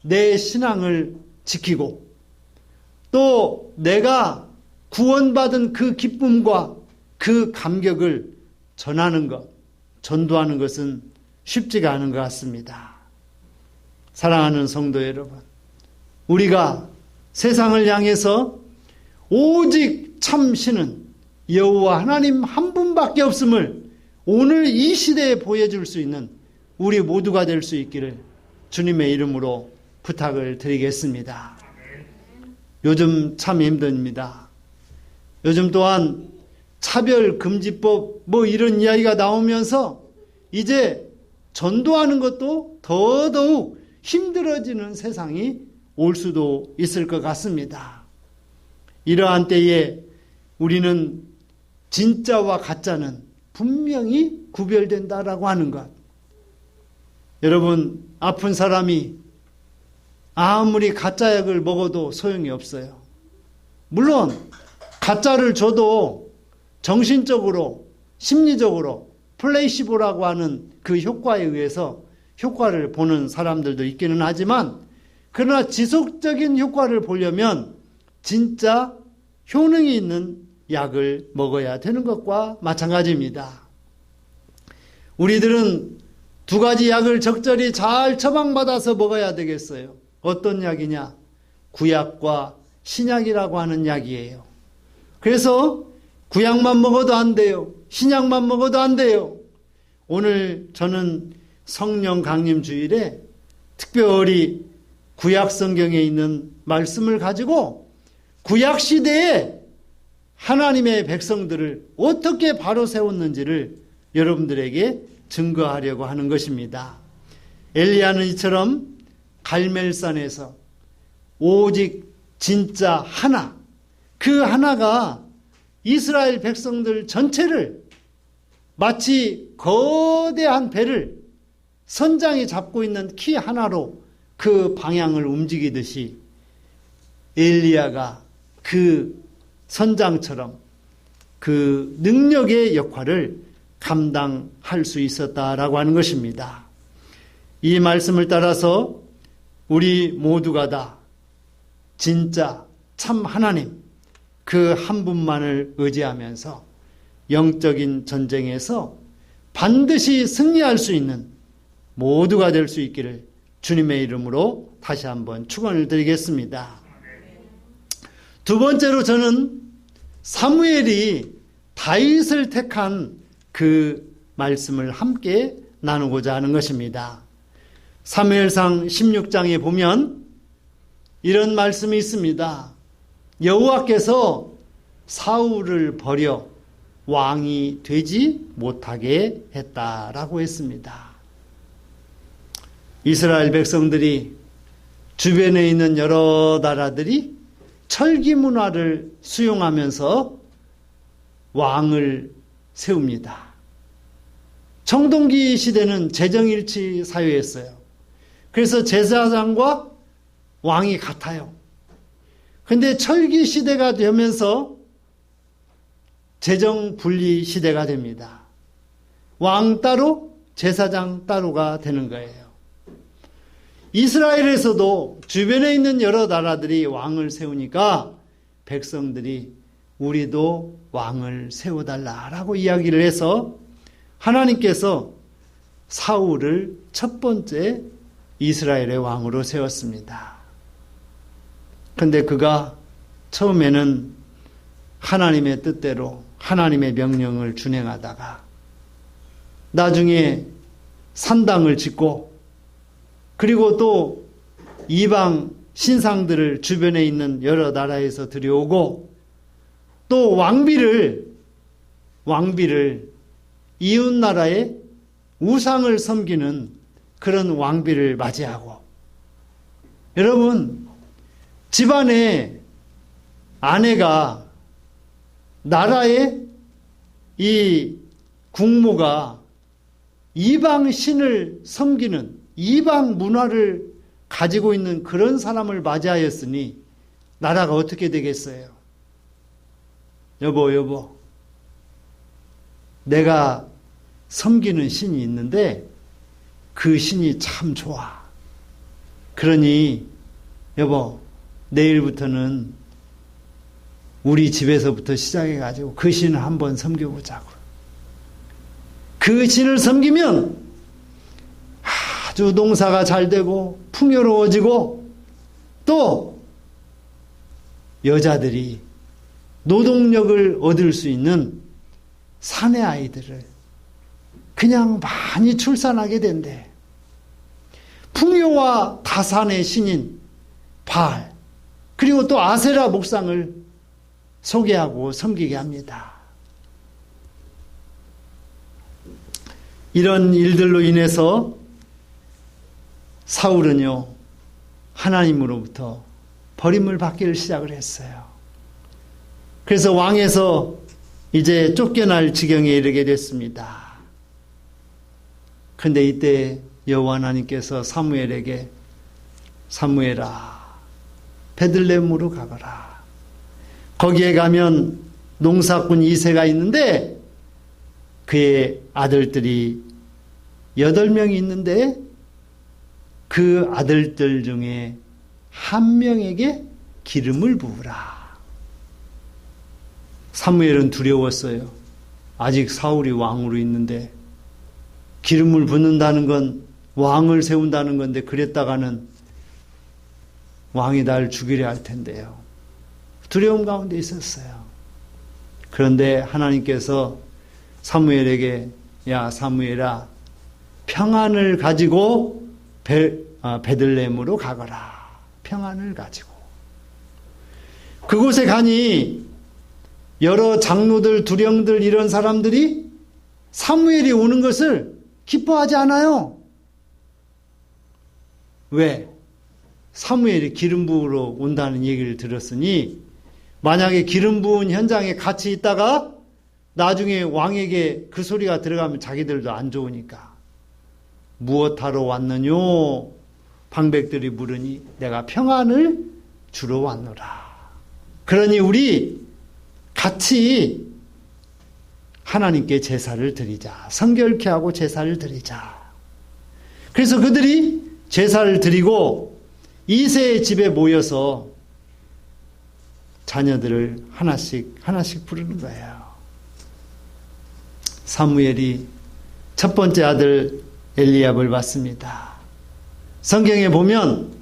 내 신앙을 지키고 또 내가 구원받은 그 기쁨과 그 감격을 전하는 것, 전도하는 것은 쉽지가 않은 것 같습니다. 사랑하는 성도 여러분, 우리가 세상을 향해서 오직 참 신은 여호와 하나님 한 분밖에 없음을 오늘 이 시대에 보여줄 수 있는 우리 모두가 될 수 있기를 주님의 이름으로 부탁을 드리겠습니다. 요즘 참 힘듭니다. 요즘 또한 차별금지법 이런 이야기가 나오면서 이제 전도하는 것도 더더욱 힘들어지는 세상이 올 수도 있을 것 같습니다. 이러한 때에 우리는 진짜와 가짜는 분명히 구별된다라고 하는 것. 여러분, 아픈 사람이 아무리 가짜약을 먹어도 소용이 없어요. 물론 가짜를 줘도 정신적으로, 심리적으로 플레이시보라고 하는 그 효과에 의해서 효과를 보는 사람들도 있기는 하지만 그러나 지속적인 효과를 보려면 진짜 효능이 있는 약을 먹어야 되는 것과 마찬가지입니다. 우리들은 두 가지 약을 적절히 잘 처방받아서 먹어야 되겠어요. 어떤 약이냐? 구약과 신약이라고 하는 약이에요. 그래서 구약만 먹어도 안 돼요. 신약만 먹어도 안 돼요. 오늘 저는 성령 강림 주일에 특별히 구약 성경에 있는 말씀을 가지고 구약 시대에 하나님의 백성들을 어떻게 바로 세웠는지를 여러분들에게 증거하려고 하는 것입니다. 엘리야는 이처럼 갈멜산에서 오직 진짜 하나, 그 하나가 이스라엘 백성들 전체를 마치 거대한 배를 선장이 잡고 있는 키 하나로 그 방향을 움직이듯이 엘리야가 그 선장처럼 그 능력의 역할을 감당할 수 있었다라고 하는 것입니다. 이 말씀을 따라서 우리 모두가 다 진짜 참 하나님 그 한 분만을 의지하면서 영적인 전쟁에서 반드시 승리할 수 있는 모두가 될 수 있기를 주님의 이름으로 다시 한번 축원을 드리겠습니다. 두 번째로 저는 사무엘이 다윗을 택한 그 말씀을 함께 나누고자 하는 것입니다. 사무엘상 16장에 보면 이런 말씀이 있습니다. 여호와께서 사울을 버려 왕이 되지 못하게 했다라고 했습니다. 이스라엘 백성들이 주변에 있는 여러 나라들이 철기 문화를 수용하면서 왕을 세웁니다. 청동기 시대는 재정일치 사회였어요. 그래서 제사장과 왕이 같아요. 그런데 철기 시대가 되면서 재정 분리 시대가 됩니다. 왕 따로 제사장 따로가 되는 거예요. 이스라엘에서도 주변에 있는 여러 나라들이 왕을 세우니까 백성들이 우리도 왕을 세워달라라고 이야기를 해서 하나님께서 사울을 첫 번째 이스라엘의 왕으로 세웠습니다. 그런데 그가 처음에는 하나님의 뜻대로 하나님의 명령을 준행하다가 나중에 산당을 짓고 그리고 또 이방 신상들을 주변에 있는 여러 나라에서 들여오고 또 왕비를 이웃 나라의 우상을 섬기는 그런 왕비를 맞이하고 여러분 집안에 아내가 나라의 이 국모가 이방 신을 섬기는 이방 문화를 가지고 있는 그런 사람을 맞이하였으니 나라가 어떻게 되겠어요? 여보, 내가 섬기는 신이 있는데 그 신이 참 좋아. 그러니 여보, 내일부터는 우리 집에서부터 시작해가지고 그 신을 한번 섬겨보자고. 그 신을 섬기면 아주 농사가 잘 되고 풍요로워지고 또 여자들이 노동력을 얻을 수 있는 사내 아이들을 그냥 많이 출산하게 된대. 풍요와 다산의 신인 바알 그리고 또 아세라 목상을 소개하고 섬기게 합니다. 이런 일들로 인해서 사울은요 하나님으로부터 버림을 받기를 시작을 했어요. 그래서 왕에서 이제 쫓겨날 지경에 이르게 됐습니다. 그런데 이때 여호와 하나님께서 사무엘에게 사무엘아 베들레헴으로 가거라. 거기에 가면 농사꾼 이새가 있는데 그의 아들들이 8명이 있는데 그 아들들 중에 한 명에게 기름을 부으라. 사무엘은 두려웠어요. 아직 사울이 왕으로 있는데 기름을 붓는다는 건 왕을 세운다는 건데 그랬다가는 왕이 날 죽이려 할 텐데요. 두려움 가운데 있었어요. 그런데 하나님께서 사무엘에게 야 사무엘아 평안을 가지고 베들레헴으로 가거라. 평안을 가지고. 그곳에 가니 여러 장로들, 두령들 이런 사람들이 사무엘이 오는 것을 기뻐하지 않아요. 왜? 사무엘이 기름 부으러 온다는 얘기를 들었으니 만약에 기름 부은 현장에 같이 있다가 나중에 왕에게 그 소리가 들어가면 자기들도 안 좋으니까 무엇하러 왔느뇨? 방백들이 물으니 내가 평안을 주러 왔노라. 그러니 우리 같이 하나님께 제사를 드리자. 성결케 하고 제사를 드리자. 그래서 그들이 제사를 드리고 이새의 집에 모여서 자녀들을 하나씩 부르는 거예요. 사무엘이 첫 번째 아들 엘리압을 낳습니다. 성경에 보면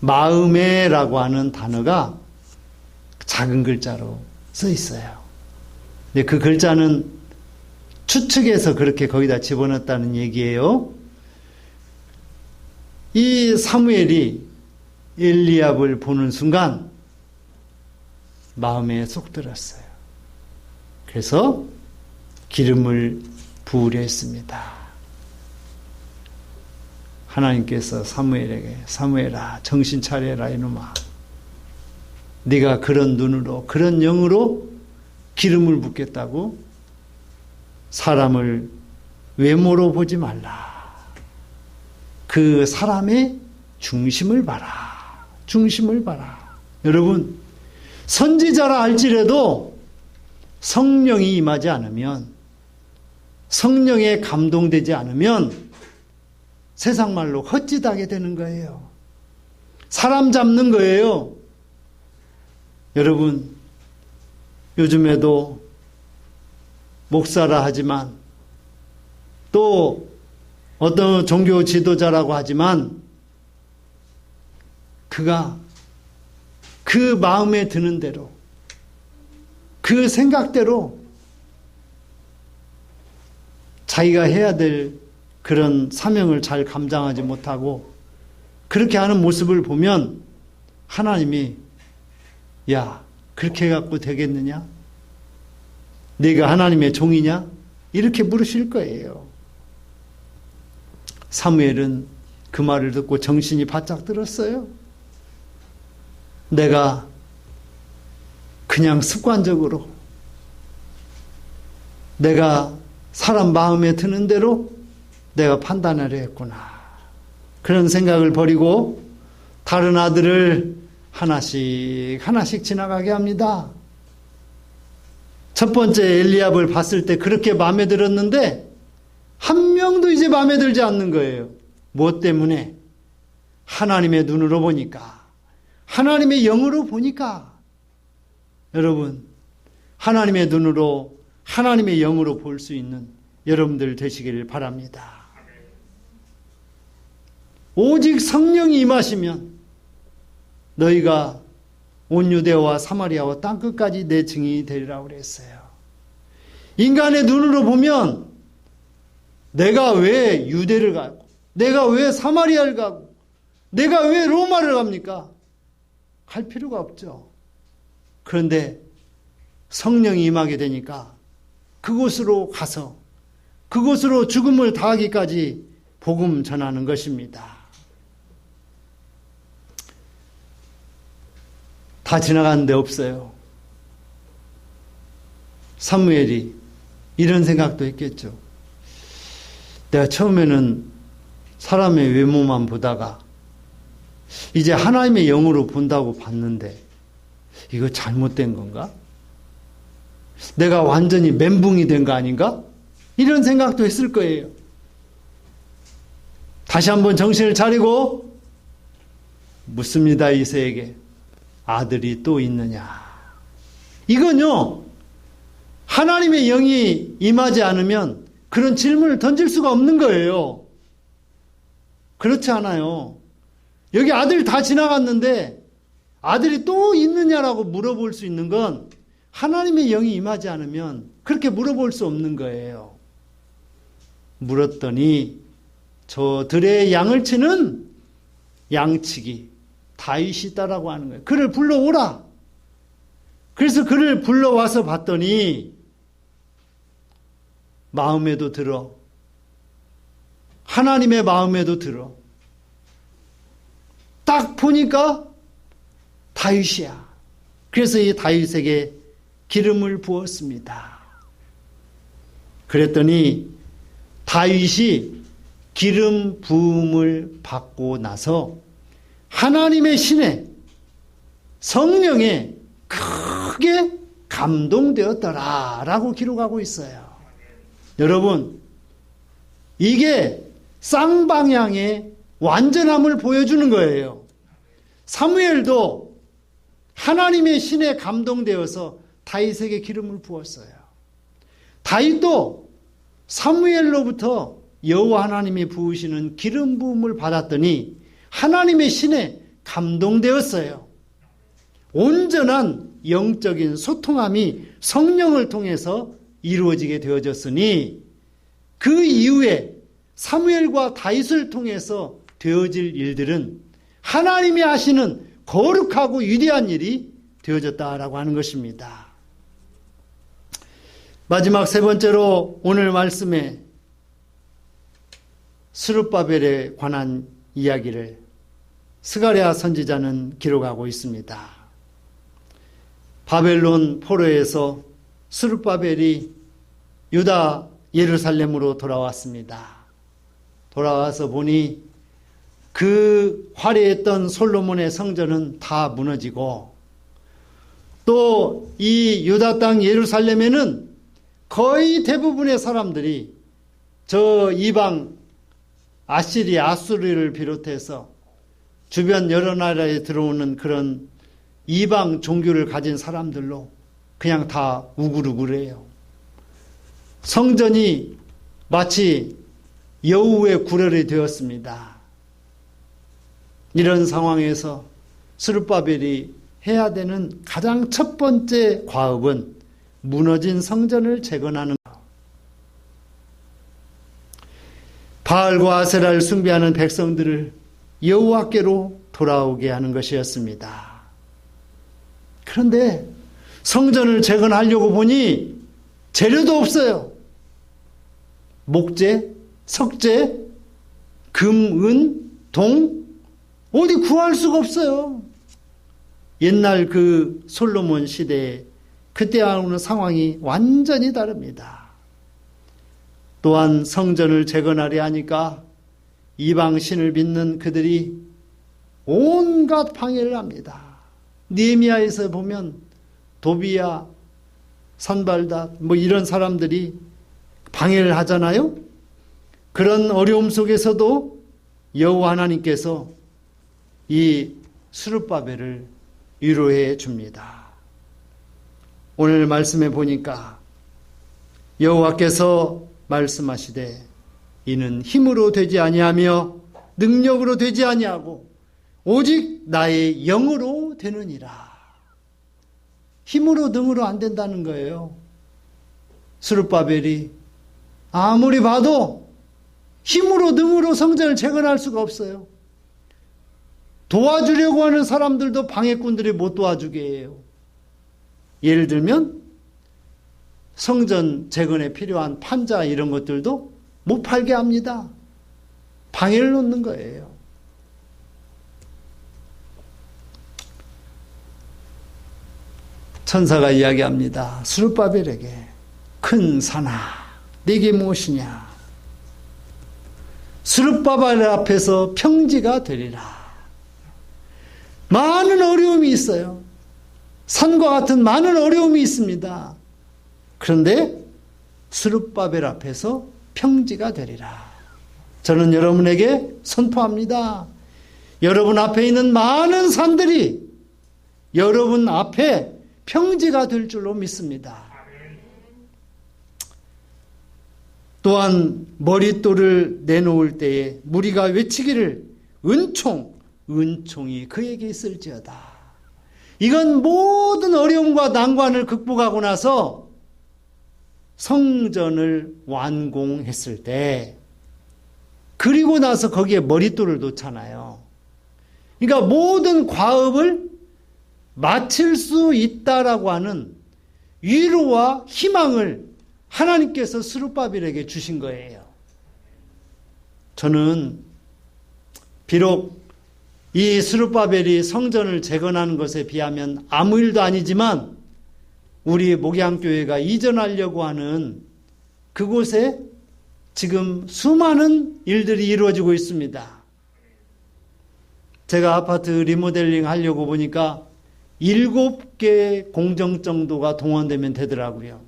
마음에라고 하는 단어가 작은 글자로 써 있어요. 근데 그 글자는 추측해서 그렇게 거기다 집어넣었다는 얘기예요. 이 사무엘이 엘리압을 보는 순간 마음에 쏙 들었어요. 그래서 기름을 부으려 했습니다. 하나님께서 사무엘에게 사무엘아 정신 차려라 이놈아. 네가 그런 눈으로 그런 영으로 기름을 붓겠다고? 사람을 외모로 보지 말라. 그 사람의 중심을 봐라. 중심을 봐라. 여러분, 선지자라 할지라도 성령이 임하지 않으면, 성령에 감동되지 않으면 세상 말로 헛짓하게 되는 거예요. 사람 잡는 거예요. 여러분, 요즘에도 목사라 하지만 또 어떤 종교 지도자라고 하지만 그가 그 마음에 드는 대로 그 생각대로 자기가 해야 될 그런 사명을 잘 감당하지 못하고 그렇게 하는 모습을 보면 하나님이 야, 그렇게 해갖고 되겠느냐? 네가 하나님의 종이냐? 이렇게 물으실 거예요. 사무엘은 그 말을 듣고 정신이 바짝 들었어요. 내가 그냥 습관적으로 내가 사람 마음에 드는 대로 내가 판단하려 했구나. 그런 생각을 버리고 다른 아들을 하나씩 하나씩 지나가게 합니다. 첫 번째 엘리압을 봤을 때 그렇게 마음에 들었는데 한 명도 이제 마음에 들지 않는 거예요. 무엇 때문에? 하나님의 눈으로 보니까, 하나님의 영으로 보니까. 여러분, 하나님의 눈으로, 하나님의 영으로 볼 수 있는 여러분들 되시기를 바랍니다. 오직 성령이 임하시면 너희가 온 유대와 사마리아와 땅끝까지 내 증인이 되리라고 그랬어요. 인간의 눈으로 보면 내가 왜 유대를 가고, 내가 왜 사마리아를 가고, 내가 왜 로마를 갑니까? 갈 필요가 없죠. 그런데 성령이 임하게 되니까 그곳으로 가서 그곳으로 죽음을 다하기까지 복음 전하는 것입니다. 다 지나가는 데 없어요. 사무엘이 이런 생각도 했겠죠. 내가 처음에는 사람의 외모만 보다가 이제 하나님의 영으로 본다고 봤는데 이거 잘못된 건가? 내가 완전히 멘붕이 된 거 아닌가? 이런 생각도 했을 거예요. 다시 한번 정신을 차리고 묻습니다. 이새에게 아들이 또 있느냐? 이건요, 하나님의 영이 임하지 않으면 그런 질문을 던질 수가 없는 거예요. 그렇지 않아요. 여기 아들 다 지나갔는데 아들이 또 있느냐라고 물어볼 수 있는 건 하나님의 영이 임하지 않으면 그렇게 물어볼 수 없는 거예요. 물었더니 저들의 양을 치는 양치기 다윗이다라고 하는 거예요. 그를 불러오라. 그래서 그를 불러와서 봤더니 마음에도 들어, 하나님의 마음에도 들어. 딱 보니까 다윗이야. 그래서 이 다윗에게 기름을 부었습니다. 그랬더니 다윗이 기름 부음을 받고 나서 하나님의 신에, 성령에 크게 감동되었더라라고 기록하고 있어요. 여러분, 이게 쌍방향의 완전함을 보여주는 거예요. 사무엘도 하나님의 신에 감동되어서 다윗에게 기름을 부었어요. 다윗도 사무엘로부터 여호와 하나님이 부으시는 기름 부음을 받았더니 하나님의 신에 감동되었어요. 온전한 영적인 소통함이 성령을 통해서 이루어지게 되어졌으니 그 이후에 사무엘과 다윗을 통해서 되어질 일들은 하나님이 하시는 거룩하고 위대한 일이 되어졌다라고 하는 것입니다. 마지막 세 번째로 오늘 말씀에 스룹바벨에 관한 이야기를 스가랴 선지자는 기록하고 있습니다. 바벨론 포로에서 스룹바벨이 유다 예루살렘으로 돌아왔습니다. 돌아와서 보니 그 화려했던 솔로몬의 성전은 다 무너지고 또 이 유다 땅 예루살렘에는 거의 대부분의 사람들이 저 이방 아시리아, 아수르를 비롯해서 주변 여러 나라에 들어오는 그런 이방 종교를 가진 사람들로 그냥 다 우글우글해요. 성전이 마치 여우의 구렬이 되었습니다. 이런 상황에서 스룹바벨이 해야 되는 가장 첫 번째 과업은 무너진 성전을 재건하는 것. 바알과 아세라를 숭배하는 백성들을 여호와께로 돌아오게 하는 것이었습니다. 그런데 성전을 재건하려고 보니 재료도 없어요. 목재, 석재, 금, 은, 동 어디 구할 수가 없어요. 옛날 그 솔로몬 시대에 그때하고는 상황이 완전히 다릅니다. 또한 성전을 재건하려 하니까 이방 신을 믿는 그들이 온갖 방해를 합니다. 느헤미야에서 보면 도비야, 산발닷 이런 사람들이 방해를 하잖아요. 그런 어려움 속에서도 여호와 하나님께서 이 스룹바벨을 위로해 줍니다. 오늘 말씀에 보니까 여호와께서 말씀하시되 이는 힘으로 되지 아니하며 능력으로 되지 아니하고 오직 나의 영으로 되느니라. 힘으로 능으로 안 된다는 거예요. 스룹바벨이 아무리 봐도 힘으로 능으로 성전을 재건할 수가 없어요. 도와주려고 하는 사람들도 방해꾼들이 못 도와주게 해요. 예를 들면 성전 재건에 필요한 판자 이런 것들도 못 팔게 합니다. 방해를 놓는 거예요. 천사가 이야기합니다. 스룹바벨에게 큰 산아 네게 무엇이냐. 스룹바벨 앞에서 평지가 되리라. 많은 어려움이 있어요. 산과 같은 많은 어려움이 있습니다. 그런데 스룹바벨 앞에서 평지가 되리라. 저는 여러분에게 선포합니다. 여러분 앞에 있는 많은 산들이 여러분 앞에 평지가 될 줄로 믿습니다. 또한 머릿돌을 내놓을 때에 무리가 외치기를 은총이 그에게 있을지어다. 이건 모든 어려움과 난관을 극복하고 나서 성전을 완공했을 때 그리고 나서 거기에 머릿돌을 놓잖아요. 그러니까 모든 과업을 마칠 수 있다라고 하는 위로와 희망을 하나님께서 스룹바벨에게 주신 거예요. 저는 비록 이 스룹바벨이 성전을 재건하는 것에 비하면 아무 일도 아니지만 우리 목양교회가 이전하려고 하는 그곳에 지금 수많은 일들이 이루어지고 있습니다. 제가 아파트 리모델링 하려고 보니까 7개 공정 정도가 동원되면 되더라고요.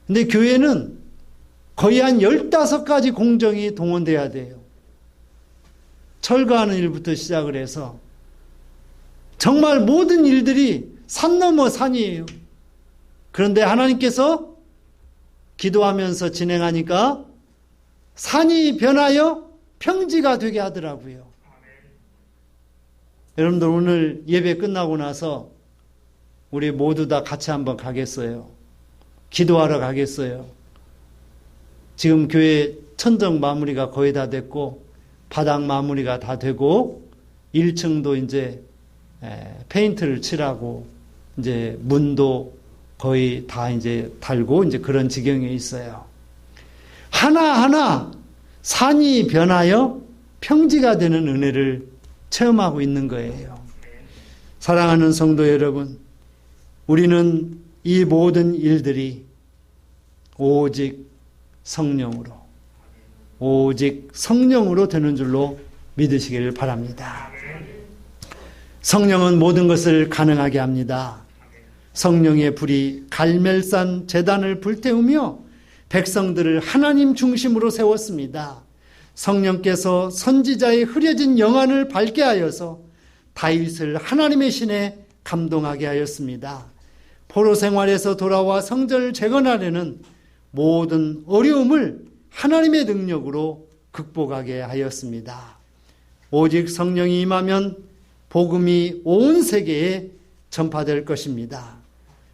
근데 교회는 거의 한 15가지 공정이 동원돼야 돼요. 철거하는 일부터 시작을 해서 정말 모든 일들이 산 넘어 산이에요. 그런데 하나님께서 기도하면서 진행하니까 산이 변하여 평지가 되게 하더라고요. 여러분들 오늘 예배 끝나고 나서 우리 모두 다 같이 한번 가겠어요. 기도하러 가겠어요? 지금 교회 천정 마무리가 거의 다 됐고 바닥 마무리가 다 되고 1층도 이제 페인트를 칠하고 이제 문도 거의 다 이제 달고 이제 그런 지경에 있어요. 하나하나 산이 변하여 평지가 되는 은혜를 체험하고 있는 거예요. 사랑하는 성도 여러분, 우리는 이 모든 일들이 오직 성령으로 되는 줄로 믿으시기를 바랍니다. 성령은 모든 것을 가능하게 합니다. 성령의 불이 갈멜산 제단을 불태우며 백성들을 하나님 중심으로 세웠습니다. 성령께서 선지자의 흐려진 영안을 밝게 하여서 다윗을 하나님의 신에 감동하게 하였습니다. 포로 생활에서 돌아와 성전을 재건하려는 모든 어려움을 하나님의 능력으로 극복하게 하였습니다. 오직 성령이 임하면 복음이 온 세계에 전파될 것입니다.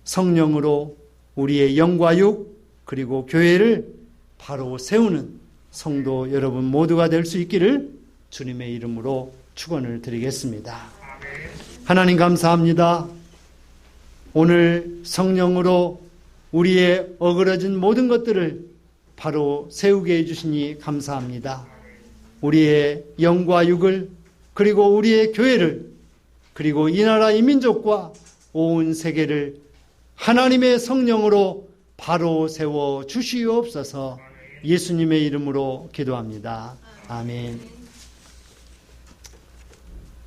성령으로 우리의 영과 육 그리고 교회를 바로 세우는 성도 여러분 모두가 될 수 있기를 주님의 이름으로 축원을 드리겠습니다. 하나님 감사합니다. 오늘 성령으로 우리의 어그러진 모든 것들을 바로 세우게 해주시니 감사합니다. 우리의 영과 육을 그리고 우리의 교회를 그리고 이 나라 이 민족과 온 세계를 하나님의 성령으로 바로 세워 주시옵소서. 예수님의 이름으로 기도합니다. 아멘.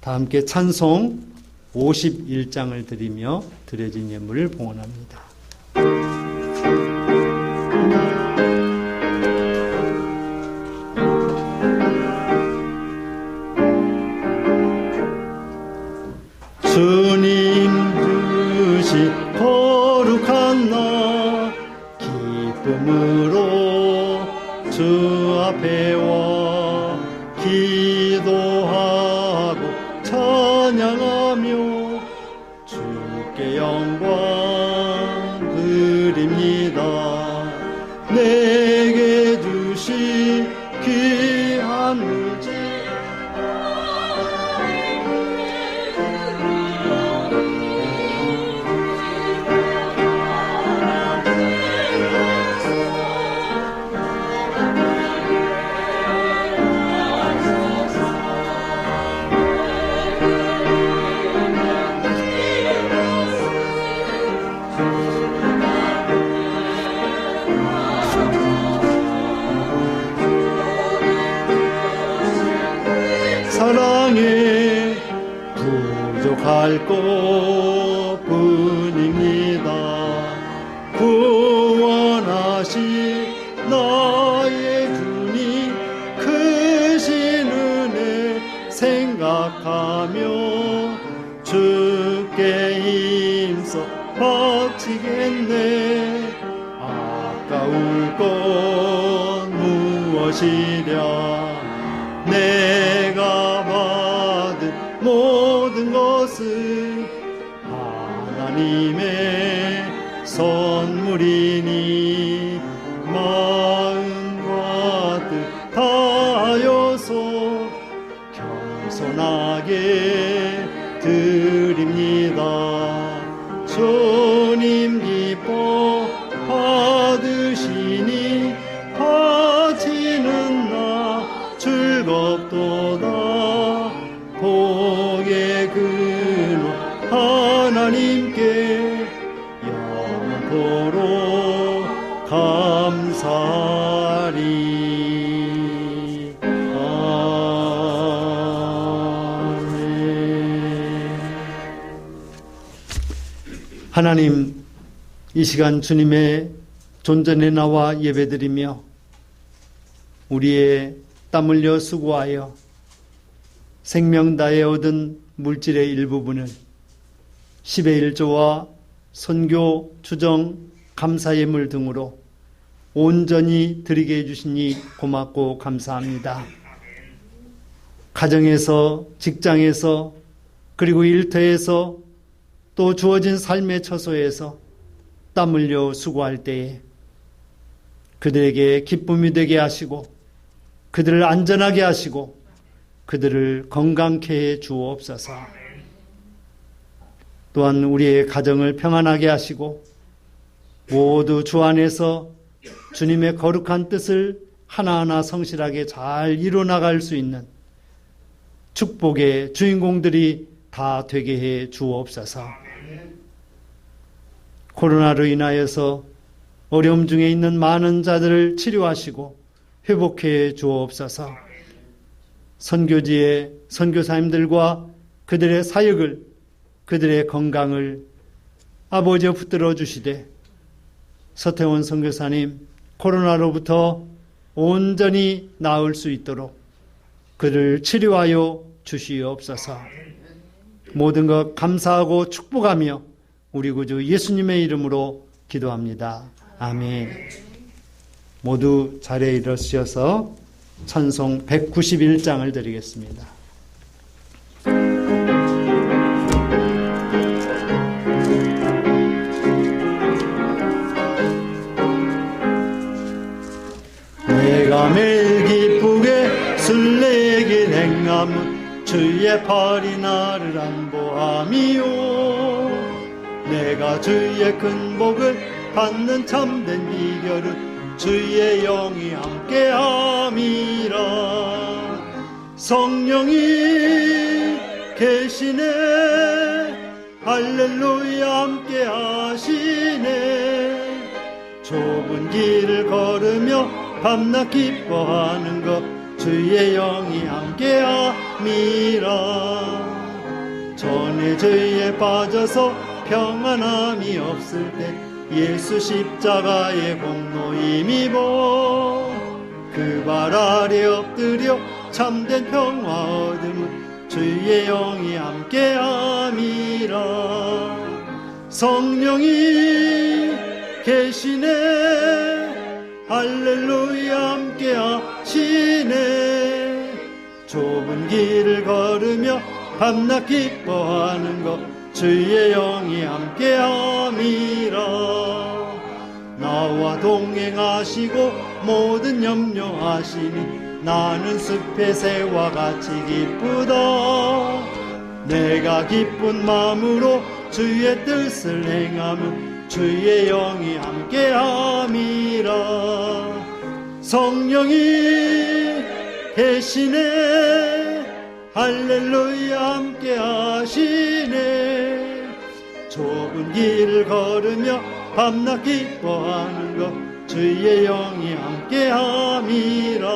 다 함께 찬송 51장을 드리며 드려진 예물을 봉헌합니다. 주님 주신 거룩한 날 기쁨으로 주 앞에 와 기도하고 찬양하며 주께 영광 드립니다. 내게 주신 귀한 물질 사랑에 부족할 것뿐입니다. 구원하신 나의 주님 크신 은혜 생각하며 주께 힘써 바치겠네. 아까울 것 무엇이랴. 내가 받은 모든 것은 하나님의 선물이니 마음과 뜻 다하여서 겸손하게 드립니다. 주님 기뻐 받으시니 바치는 나 즐겁도다. 복의 근원 하나님께 영원토록 감사하리. 아멘. 하나님, 이 시간 주님의 존전에 나와 예배드리며 우리의 땀 흘려 수고하여 생명 다해 얻은 물질의 일부분을 10의 1조와 선교, 주정, 감사 예물 등으로 온전히 드리게 해주시니 고맙고 감사합니다. 가정에서, 직장에서, 그리고 일터에서 또 주어진 삶의 처소에서 땀 흘려 수고할 때에 그들에게 기쁨이 되게 하시고 그들을 안전하게 하시고 그들을 건강케 해 주옵소서. 또한 우리의 가정을 평안하게 하시고 모두 주 안에서 주님의 거룩한 뜻을 하나하나 성실하게 잘 이루어나갈 수 있는 축복의 주인공들이 다 되게 해 주옵소서. 코로나로 인하여서 어려움 중에 있는 많은 자들을 치료하시고 회복해 주옵소서. 선교지의 선교사님들과 그들의 사역을, 그들의 건강을 아버지여 붙들어 주시되 서태원 선교사님 코로나로부터 온전히 나을 수 있도록 그를 치료하여 주시옵소서. 모든 것 감사하고 축복하며 우리 구주 예수님의 이름으로 기도합니다. 아멘. 모두 자리에 일어서셔서 찬송 191장을 드리겠습니다. 내가 매일 기쁘게 술래길 행함은 주의 팔이 나를 안보함이요. 내가 주의 큰 복을 받는 참된 비결은 주의 영이 함께함이라. 성령이 계시네, 할렐루야 함께하시네. 좁은 길을 걸으며 밤낮 기뻐하는 것 주의 영이 함께함이라. 전에 죄에 빠져서 평안함이 없을 때 예수 십자가의 공로 힘입어 그 발 아래 엎드려 참된 평화 얻음은 주의 영이 함께함이라. 성령이 계시네, 할렐루야 함께하시네. 좁은 길을 걸으며 밤낮 기뻐하는 것 주의 영이 함께함이라. 나와 동행하시고 모든 염려하시니 나는 숲의 새와 같이 기쁘다. 내가 기쁜 마음으로 주의 뜻을 행하면 주의 영이 함께함이라. 성령이 계시네, 할렐루야 함께하시네. 좁은 길을 걸으며 밤낮 기뻐하는 것 주의 영이 함께함이라.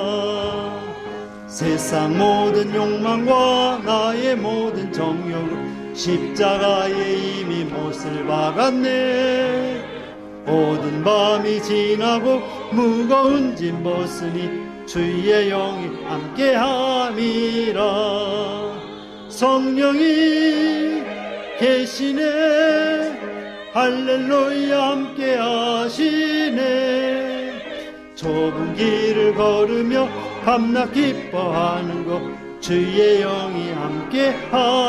세상 모든 욕망과 나의 모든 정욕은 십자가에 이미 못을 박았네. 모든 밤이 지나고 무거운 짐 벗으니 주의 영이 함께함이라. 성령이 계시네, 할렐루야 함께하시네. 좁은 길을 걸으며 밤낮 기뻐하는 것 주의 영이 함께함이라.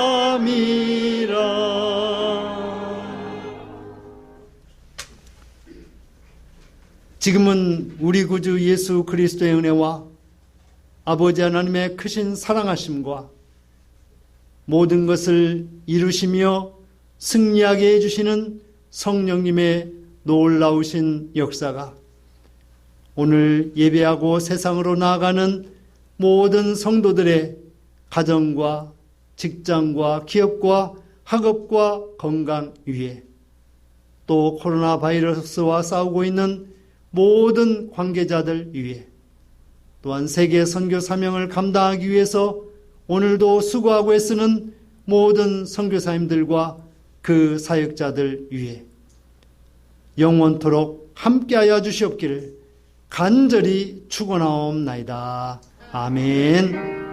지금은 우리 구주 예수 그리스도의 은혜와 아버지 하나님의 크신 사랑하심과 모든 것을 이루시며 승리하게 해주시는 성령님의 놀라우신 역사가 오늘 예배하고 세상으로 나아가는 모든 성도들의 가정과 직장과 기업과 학업과 건강 위에, 또 코로나 바이러스와 싸우고 있는 모든 관계자들 위에, 또한 세계 선교 사명을 감당하기 위해서 오늘도 수고하고 애쓰는 모든 선교사님들과 그 사역자들 위에 영원토록 함께하여 주시옵기를 간절히 축원하옵나이다. 아멘.